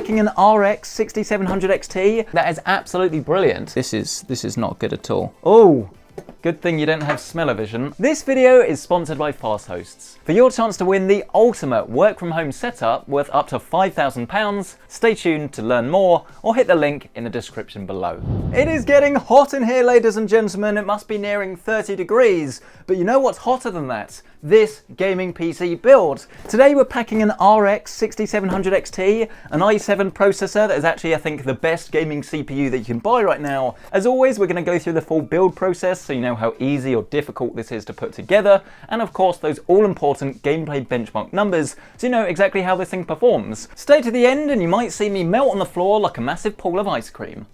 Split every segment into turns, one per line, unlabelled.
packing an RX 6700 XT. That is absolutely brilliant. This is not good at all. Oh, good thing you don't have smell-o-vision. This video is sponsored by Fast Hosts. For your chance to win the ultimate work from home setup worth up to £5,000, stay tuned to learn more or hit the link in the description below. It is getting hot in here, ladies and gentlemen. It must be nearing 30 degrees. But you know what's hotter than that? This gaming PC build. Today we're packing an RX 6700 XT, an i7 processor that is actually, I think, the best gaming CPU that you can buy right now. As always, we're going to go through the full build process so you know how easy or difficult this is to put together, and of course those all-important gameplay benchmark numbers so you know exactly how this thing performs. Stay to the end and you might see me melt on the floor like a massive pool of ice cream.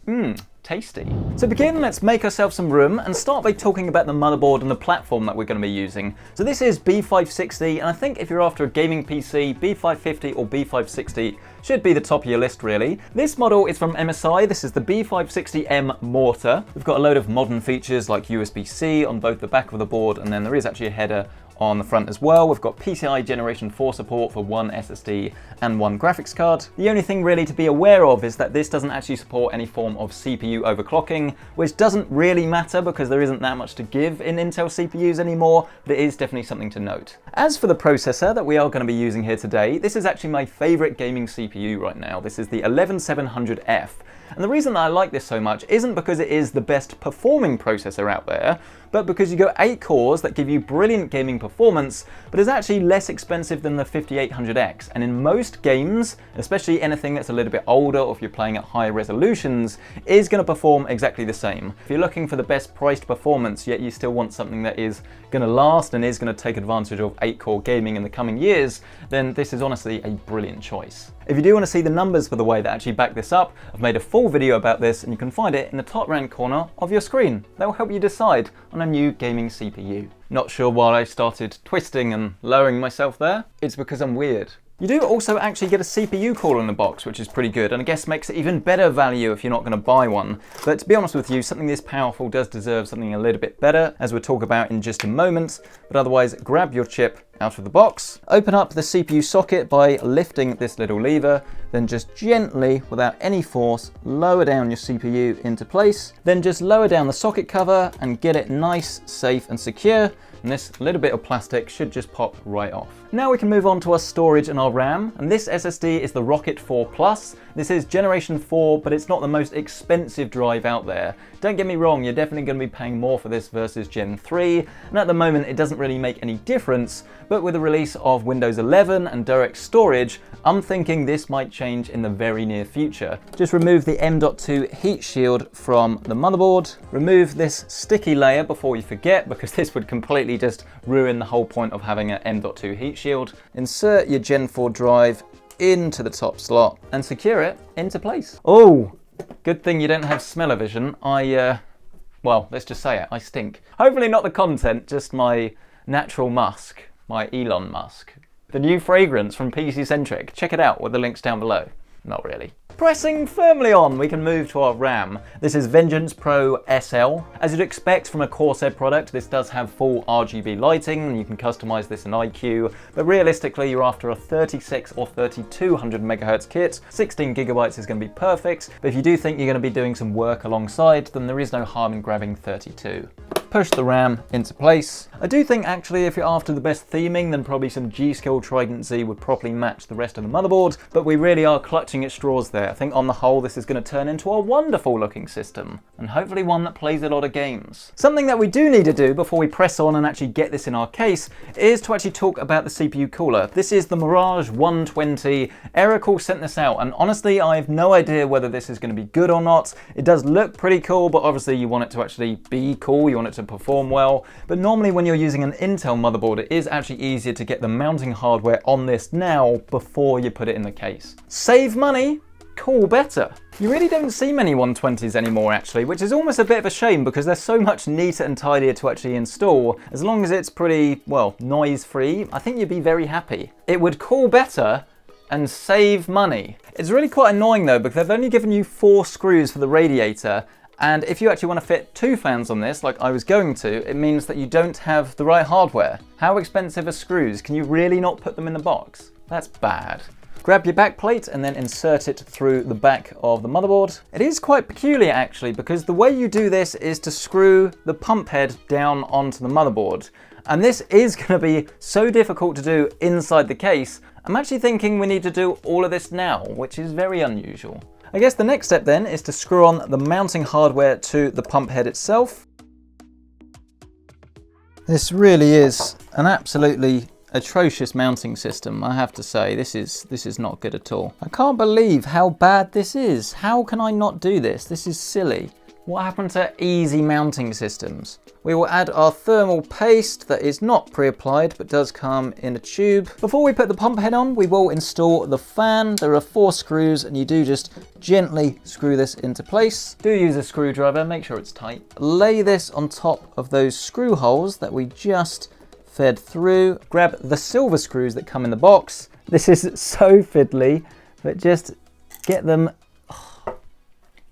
Tasty. To begin, let's make ourselves some room and start by talking about the motherboard and the platform that we're going to be using. So this is B560, and I think if you're after a gaming PC, B550 or B560 should be the top of your list really. This model is from MSI. This is the B560M Mortar. We've got a load of modern features like USB-C on both the back of the board, and then there is actually a header on the front as well. We've got PCI Generation 4 support for one SSD and one graphics card. The only thing really to be aware of is that this doesn't actually support any form of CPU overclocking, which doesn't really matter because there isn't that much to give in Intel CPUs anymore, but it is definitely something to note. As for the processor that we are going to be using here today, this is actually my favorite gaming CPU right now. This is the 11700F. And the reason that I like this so much isn't because it is the best performing processor out there, but because you got 8 cores that give you brilliant gaming performance, but is actually less expensive than the 5800X. And in most games, especially anything that's a little bit older or if you're playing at higher resolutions, is going to perform exactly the same. If you're looking for the best priced performance, yet you still want something that is going to last and is going to take advantage of 8-core gaming in the coming years, then this is honestly a brilliant choice. If you do want to see the numbers for the way that actually back this up, I've made a full video about this and you can find it in the top right corner of your screen. That will help you decide on a new gaming CPU. Not sure why I started twisting and lowering myself there. It's because I'm weird. You do also actually get a CPU cooler in the box, which is pretty good, and I guess makes it even better value if you're not going to buy one. But to be honest with you, something this powerful does deserve something a little bit better, as we'll talk about in just a moment. But otherwise, grab your chip out of the box, open up the CPU socket by lifting this little lever, then just gently, without any force, lower down your CPU into place. Then just lower down the socket cover and get it nice, safe and secure. And this little bit of plastic should just pop right off. Now we can move on to our storage and our RAM, and this SSD is the Rocket 4 Plus. This is generation 4, but it's not the most expensive drive out there. Don't get me wrong, you're definitely going to be paying more for this versus Gen 3, and at the moment it doesn't really make any difference, but with the release of Windows 11 and direct storage, I'm thinking this might change in the very near future. Just remove the M.2 heat shield from the motherboard, remove this sticky layer before you forget, because this would completely just ruin the whole point of having an M.2 heat shield. Insert your Gen 4 drive into the top slot and secure it into place. Oh, good thing you don't have smell-o-vision. Well, let's just say it, I stink. Hopefully not the content, just my natural musk, my Elon Musk. The new fragrance from PC Centric. Check it out with the links down below. Not really. Pressing firmly on, we can move to our RAM. This is Vengeance Pro SL. As you'd expect from a Corsair product, this does have full RGB lighting, and you can customize this in iQ, but realistically you're after a 36 or 3200 MHz kit. 16 GB is going to be perfect, but if you do think you're going to be doing some work alongside, then there is no harm in grabbing 32. Push the RAM into place. I do think actually if you're after the best theming, then probably some G-Skill Trident Z would properly match the rest of the motherboard, but we really are clutching at straws there. I think on the whole this is going to turn into a wonderful looking system, and hopefully one that plays a lot of games. Something that we do need to do before we press on and actually get this in our case is to actually talk about the CPU cooler. This is the Mirage 120. Erical sent this out, and honestly I have no idea whether this is going to be good or not. It does look pretty cool, but obviously you want it to actually be cool, you want it to perform well. But normally when you're using an Intel motherboard, it is actually easier to get the mounting hardware on this now before you put it in the case. Save money, cool better. You really don't see many 120s anymore actually, which is almost a bit of a shame because they're so much neater and tidier to actually install. As long as it's pretty, well, noise free, I think you'd be very happy. It would cool better and save money. It's really quite annoying though, because they've only given you 4 screws for the radiator, and if you actually want to fit 2 fans on this, like I was going to, it means that you don't have the right hardware. How expensive are screws? Can you really not put them in the box? That's bad. Grab your back plate and then insert it through the back of the motherboard. It is quite peculiar actually, because the way you do this is to screw the pump head down onto the motherboard. And this is going to be so difficult to do inside the case. I'm actually thinking we need to do all of this now, which is very unusual. I guess the next step then is to screw on the mounting hardware to the pump head itself. This really is an absolutely atrocious mounting system, I have to say. This is not good at all. I can't believe how bad this is. How can I not do this? This is silly. What happened to easy mounting systems? We will add our thermal paste that is not pre-applied but does come in a tube. Before we put the pump head on, we will install the fan. There are 4 screws and you do just gently screw this into place. Do use a screwdriver, make sure it's tight. Lay this on top of those screw holes that we just fed through. Grab the silver screws that come in the box. This is so fiddly, but just get them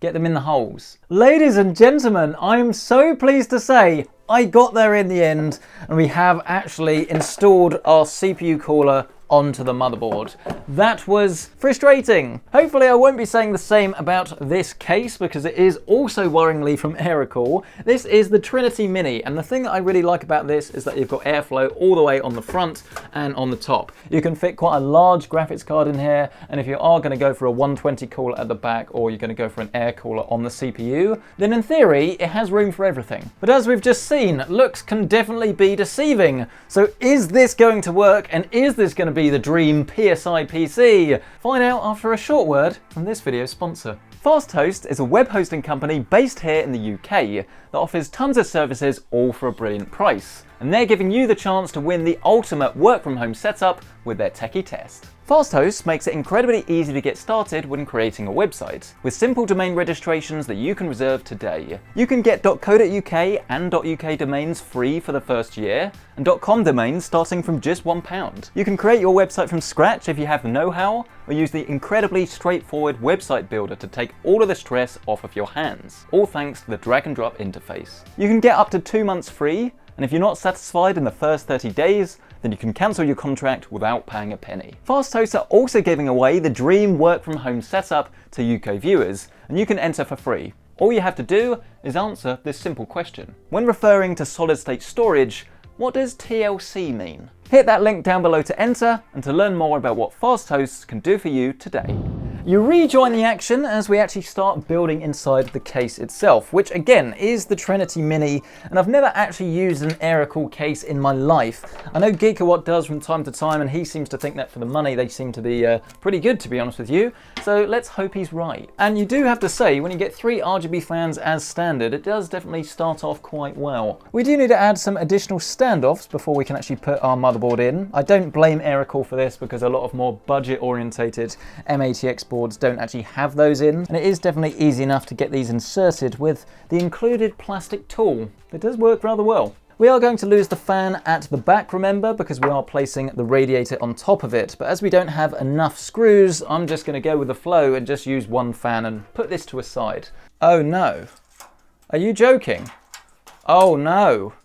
in the holes. Ladies and gentlemen, I'm so pleased to say I got there in the end and we have actually installed our CPU cooler onto the motherboard. That was frustrating. Hopefully I won't be saying the same about this case because it is also worryingly from Aerocool. This is the Trinity Mini, and the thing that I really like about this is that you've got airflow all the way on the front and on the top. You can fit quite a large graphics card in here, and if you are going to go for a 120 cooler at the back or you're going to go for an air cooler on the CPU, then in theory it has room for everything. But as we've just seen, looks can definitely be deceiving. So is this going to work, and is this going to be the dream PSI PC? Find out after a short word from this video's sponsor. FastHost is a web hosting company based here in the UK that offers tons of services all for a brilliant price. And they're giving you the chance to win the ultimate work from home setup with their techie test. FastHost makes it incredibly easy to get started when creating a website, with simple domain registrations that you can reserve today. You can get .co.uk and .uk domains free for the first year, and .com domains starting from just £1. You can create your website from scratch if you have the know-how, or use the incredibly straightforward website builder to take all of the stress off of your hands, all thanks to the drag and drop interface. You can get up to 2 months free, and if you're not satisfied in the first 30 days, then you can cancel your contract without paying a penny. FastHost are also giving away the dream work from home setup to UK viewers, and you can enter for free. All you have to do is answer this simple question. When referring to solid state storage, what does TLC mean? Hit that link down below to enter and to learn more about what FastHost can do for you today. You rejoin the action as we actually start building inside the case itself, which again is the Trinity Mini, and I've never actually used an Aerocool case in my life. I know Geekawatt does from time to time, and he seems to think that for the money they seem to be pretty good, to be honest with you, so let's hope he's right. And you do have to say, when you get 3 RGB fans as standard, it does definitely start off quite well. We do need to add some additional standoffs before we can actually put our motherboard in. I don't blame Aerocool for this because a lot of more budget orientated M80X boards don't actually have those in, and it is definitely easy enough to get these inserted with the included plastic tool. It does work rather well. We are going to lose the fan at the back, remember, because we are placing the radiator on top of it, but as we don't have enough screws, I'm just going to go with the flow and just use 1 fan and put this to a side. Oh no. Are you joking? Oh no.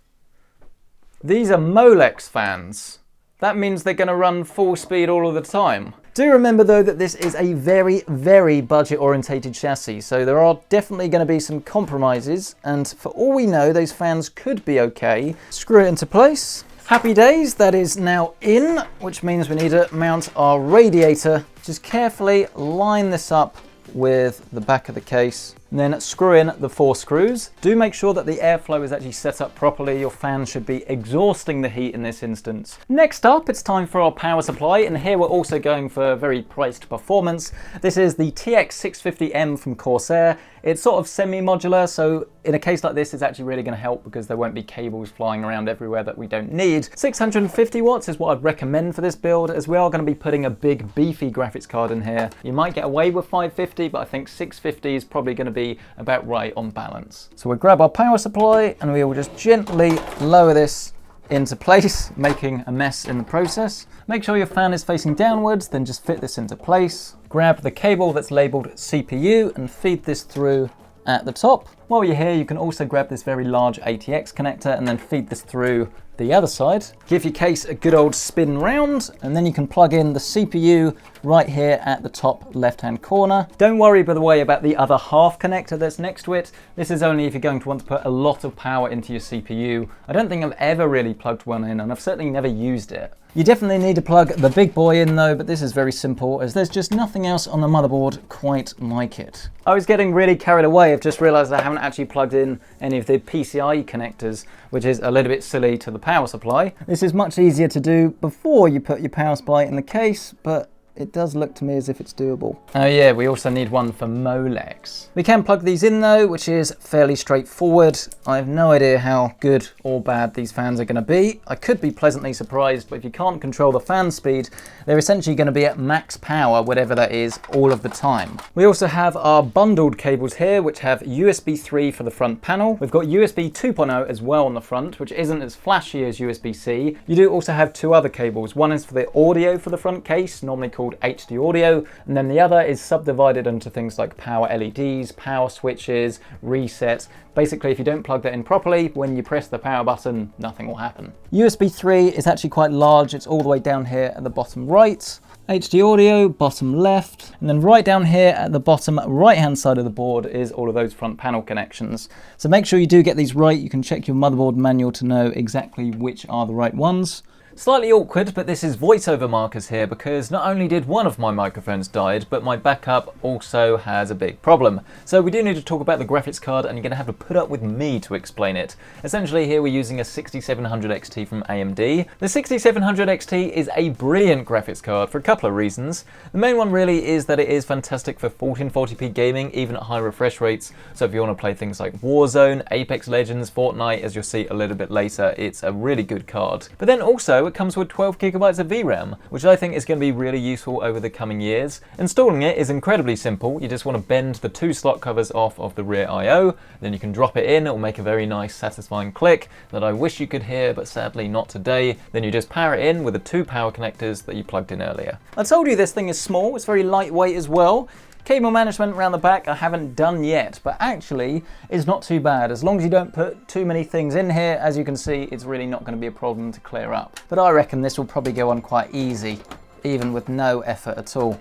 These are Molex fans. That means they're going to run full speed all of the time. Do remember though that this is a very, very budget orientated chassis, so there are definitely going to be some compromises, and for all we know those fans could be okay. Screw it into place. Happy days, that is now in, which means we need to mount our radiator. Just carefully line this up with the back of the case, and then screw in the 4 screws. Do make sure that the airflow is actually set up properly. Your fan should be exhausting the heat in this instance. Next up, it's time for our power supply, and here we're also going for very priced performance. This is the TX650M from Corsair. It's sort of semi-modular, so in a case like this, it's actually really going to help because there won't be cables flying around everywhere that we don't need. 650 watts is what I'd recommend for this build, as we are going to be putting a big beefy graphics card in here. You might get away with 550, but I think 650 is probably going to be about right on balance. So we'll grab our power supply and we will just gently lower this into place, making a mess in the process. Make sure your fan is facing downwards, then just fit this into place. Grab the cable that's labeled CPU and feed this through at the top. While you're here, you can also grab this very large ATX connector and then feed this through the other side. Give your case a good old spin round, and then you can plug in the CPU right here at the top left-hand corner. Don't worry, by the way, about the other half connector that's next to it. This is only if you're going to want to put a lot of power into your CPU. I don't think I've ever really plugged one in, and I've certainly never used it. You definitely need to plug the big boy in though, but this is very simple as there's just nothing else on the motherboard quite like it. I was getting really carried away. I've just realized I haven't actually plugged in any of the PCIe connectors, which is a little bit silly to the power supply. This is much easier to do before you put your power supply in the case, but it does look to me as if it's doable. Oh yeah, we also need one for Molex. We can plug these in though, which is fairly straightforward. I have no idea how good or bad these fans are going to be. I could be pleasantly surprised, but if you can't control the fan speed, they're essentially going to be at max power, whatever that is, all of the time. We also have our bundled cables here, which have USB 3 for the front panel. We've got USB 2.0 as well on the front, which isn't as flashy as USB-C. You do also have two other cables. One is for the audio for the front case, normally called HD audio, and then the other is subdivided into things like power LEDs, power switches, reset. Basically, if you don't plug that in properly, when you press the power button, nothing will happen. USB 3 is actually quite large. It's all the way down here at the bottom right. HD audio, bottom left, and then right down here at the bottom right hand side of the board is all of those front panel connections. So make sure you do get these right. You can check your motherboard manual to know exactly which are the right ones. Slightly awkward, but this is voiceover markers here because not only did one of my microphones died, but my backup also has a big problem. So we do need to talk about the graphics card, and you're going to have to put up with me to explain it. Essentially here we're using a 6700 XT from AMD. The 6700 XT is a brilliant graphics card for a couple of reasons. The main one really is that it is fantastic for 1440p gaming, even at high refresh rates. So if you want to play things like Warzone, Apex Legends, Fortnite, as you'll see a little bit later, it's a really good card. But then also it comes with 12 gigabytes of VRAM, which I think is going to be really useful over the coming years. Installing it is incredibly simple. You just want to bend the two slot covers off of the rear I/O, then you can drop it in. It will make a very nice satisfying click that I wish you could hear, but sadly not today. Then you just power it in with the two power connectors that you plugged in earlier. I told you this thing is small, it's very lightweight as well. Cable management around the back I haven't done yet, but actually it's not too bad. As long as you don't put too many things in here, as you can see, it's really not going to be a problem to clear up. But I reckon this will probably go on quite easy, even with no effort at all.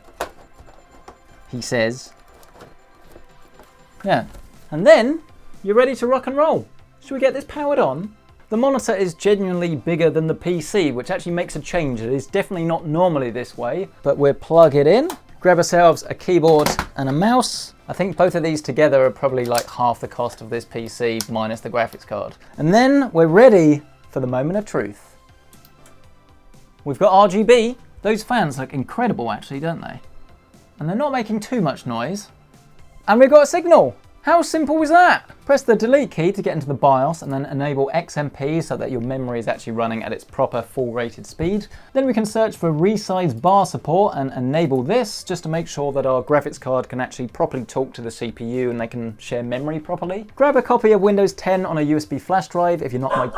He says. Yeah, and then you're ready to rock and roll. Should we get this powered on? The monitor is genuinely bigger than the PC, which actually makes a change. It is definitely not normally this way, but we'll plug it in. Grab ourselves a keyboard and a mouse. I think both of these together are probably like half the cost of this PC minus the graphics card. And then we're ready for the moment of truth. We've got RGB. Those fans look incredible actually, don't they? And they're not making too much noise. And we've got a signal. How simple was that? Press the delete key to get into the BIOS and then enable XMP so that your memory is actually running at its proper full rated speed. Then we can search for resize bar support and enable this just to make sure that our graphics card can actually properly talk to the CPU and they can share memory properly. Grab a copy of Windows 10 on a USB flash drive if you're not like...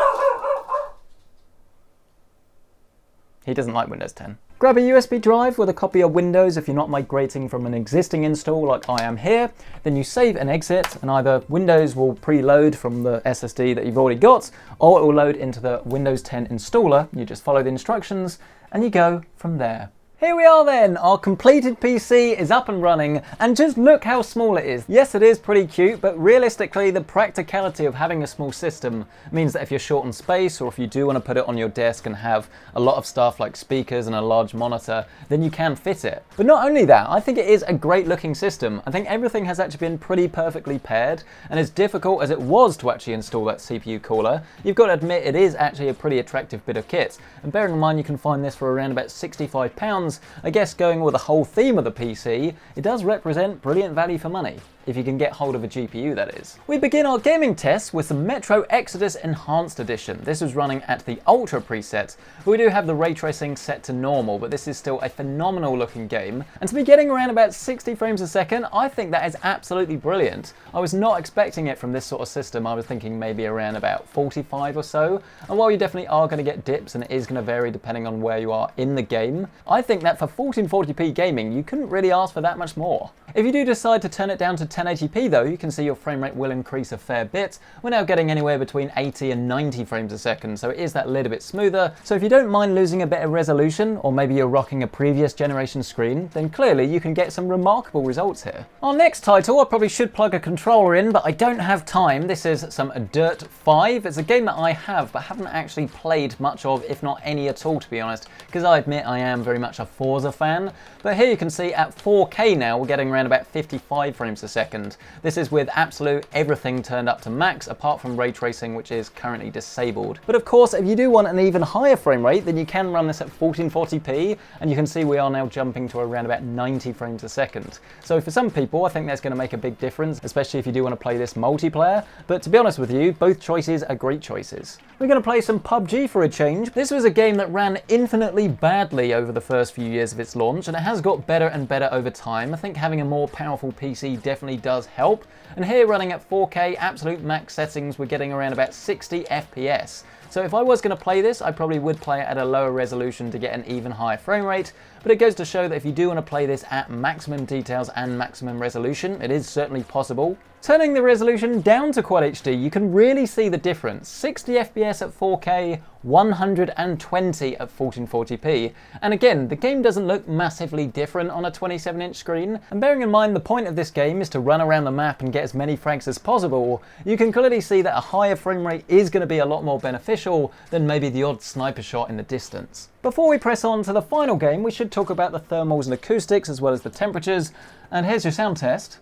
He doesn't like Windows 10. Grab a USB drive with a copy of Windows if you're not migrating from an existing install like I am here. Then you save and exit, and either Windows will preload from the SSD that you've already got, or it will load into the Windows 10 installer. You just follow the instructions and you go from there. Here we are then, our completed PC is up and running, and just look how small it is. Yes, it is pretty cute, but realistically the practicality of having a small system means that if you're short on space, or if you do want to put it on your desk and have a lot of stuff like speakers and a large monitor, then you can fit it. But not only that, I think it is a great looking system. I think everything has actually been pretty perfectly paired, and as difficult as it was to actually install that CPU cooler, you've got to admit it is actually a pretty attractive bit of kit. And bearing in mind you can find this for around about £65, I guess going with the whole theme of the PC, it does represent brilliant value for money. If you can get hold of a GPU, that is. We begin our gaming tests with some Metro Exodus Enhanced Edition. This is running at the Ultra preset. We do have the ray tracing set to normal, but this is still a phenomenal looking game. And to be getting around about 60 frames a second, I think that is absolutely brilliant. I was not expecting it from this sort of system. I was thinking maybe around about 45 or so. And while you definitely are going to get dips, and it is going to vary depending on where you are in the game, I think that for 1440p gaming, you couldn't really ask for that much more. If you do decide to turn it down to 1080p though, you can see your frame rate will increase a fair bit. We're now getting anywhere between 80 and 90 frames a second, so it is that little bit smoother. So if you don't mind losing a bit of resolution, or maybe you're rocking a previous generation screen, then clearly you can get some remarkable results here. Our next title, I probably should plug a controller in, but I don't have time. This is some Dirt 5. It's a game that I have, but haven't actually played much of, if not any at all, to be honest, because I admit I am very much a Forza fan. But here you can see at 4K now, we're getting around about 55 frames a second. This is with absolute everything turned up to max, apart from ray tracing, which is currently disabled. But of course, if you do want an even higher frame rate, then you can run this at 1440p, and you can see we are now jumping to around about 90 frames a second. So for some people, I think that's going to make a big difference, especially if you do want to play this multiplayer. But to be honest with you, both choices are great choices. We're going to play some PUBG for a change. This was a game that ran infinitely badly over the first few years of its launch, and it has got better and better over time. I think having a more powerful PC definitely does help. And here, running at 4K absolute max settings, we're getting around about 60 FPS. So if I was going to play this, I probably would play it at a lower resolution to get an even higher frame rate, but it goes to show that if you do want to play this at maximum details and maximum resolution, it is certainly possible. Turning the resolution down to Quad HD, you can really see the difference. 60 FPS at 4K, 120 at 1440p. And again, the game doesn't look massively different on a 27-inch screen. And bearing in mind the point of this game is to run around the map and get as many frags as possible, you can clearly see that a higher frame rate is going to be a lot more beneficial than maybe the odd sniper shot in the distance. Before we press on to the final game, we should talk about the thermals and acoustics as well as the temperatures. And here's your sound test.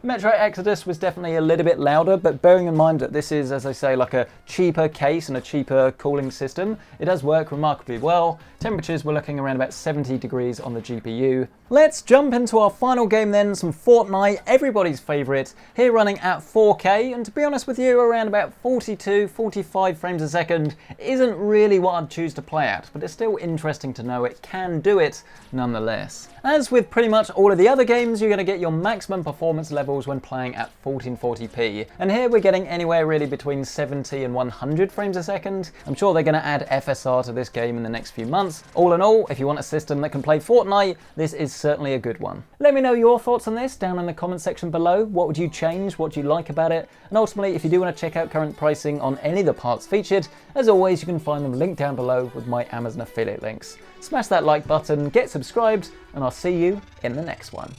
Metro Exodus was definitely a little bit louder, but bearing in mind that this is, as I say, like a cheaper case and a cheaper cooling system, it does work remarkably well. Temperatures were looking around about 70 degrees on the GPU. Let's jump into our final game then, some Fortnite, everybody's favourite, here running at 4K, and to be honest with you, around about 42, 45 frames a second isn't really what I'd choose to play at, but it's still interesting to know it can do it nonetheless. As with pretty much all of the other games, you're going to get your maximum performance levels when playing at 1440p, and here we're getting anywhere really between 70 and 100 frames a second. I'm sure they're going to add FSR to this game in the next few months. All in all, if you want a system that can play Fortnite, this is certainly a good one. Let me know your thoughts on this down in the comment section below. What would you change? What do you like about it? And ultimately, if you do want to check out current pricing on any of the parts featured, as always, you can find them linked down below with my Amazon affiliate links. Smash that like button, get subscribed, and I'll see you in the next one.